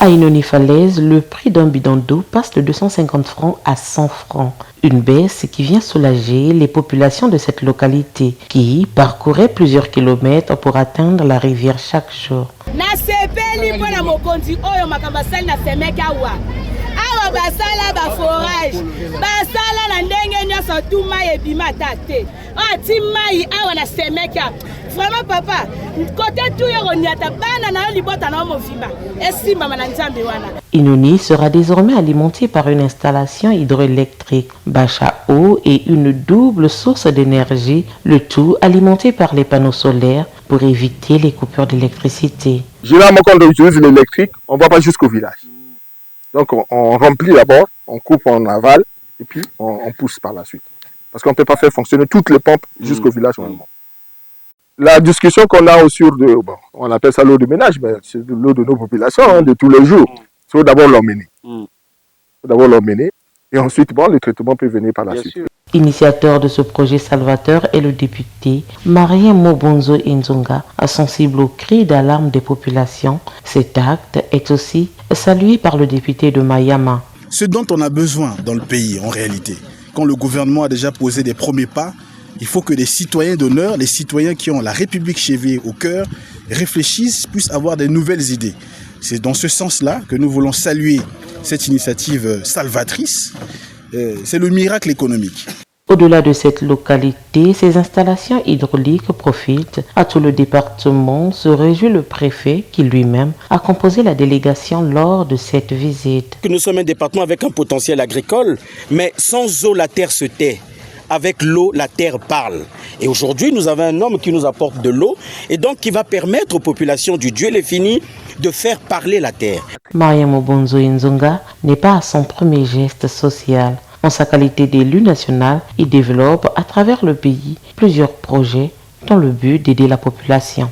À Inoni-Falaise, le prix d'un bidon d'eau passe de 250 francs à 100 francs. Une baisse qui vient soulager les populations de cette localité qui parcouraient plusieurs kilomètres pour atteindre la rivière chaque jour. Vraiment papa, côté tout Inoni sera désormais alimenté par une installation hydroélectrique, bâche à eau et une double source d'énergie, le tout alimenté par les panneaux solaires pour éviter les coupures d'électricité. Généralement, quand on utilise l'électrique, on ne va pas jusqu'au village. Donc on remplit d'abord, on coupe en aval et puis on pousse par la suite. Parce qu'on ne peut pas faire fonctionner toutes les pompes jusqu'au village normalement. La discussion qu'on a sur on appelle ça l'eau de ménage, mais c'est de l'eau de nos populations, de tous les jours. Il faut d'abord l'emmener. Et ensuite, le traitement peut venir par la suite. Initiateur de ce projet salvateur est le député Marien Mobonzo Nzonga, sensible aux cris d'alarme des populations. Cet acte est aussi salué par le député de Mayama. Ce dont on a besoin dans le pays, en réalité, quand le gouvernement a déjà posé des premiers pas, il faut que les citoyens d'honneur, les citoyens qui ont la République chevillée au cœur, réfléchissent, puissent avoir des nouvelles idées. C'est dans ce sens-là que nous voulons saluer cette initiative salvatrice. C'est le miracle économique. Au-delà de cette localité, ces installations hydrauliques profitent à tout le département, se réjouit le préfet qui lui-même a composé la délégation lors de cette visite. Nous sommes un département avec un potentiel agricole, mais sans eau, la terre se tait. Avec l'eau, la terre parle. Et aujourd'hui, nous avons un homme qui nous apporte de l'eau et donc qui va permettre aux populations du Dieu les fini de faire parler la terre. Marien Mobonzo Nzonga n'est pas à son premier geste social. En sa qualité d'élu national, il développe à travers le pays plusieurs projets dans le but d'aider la population.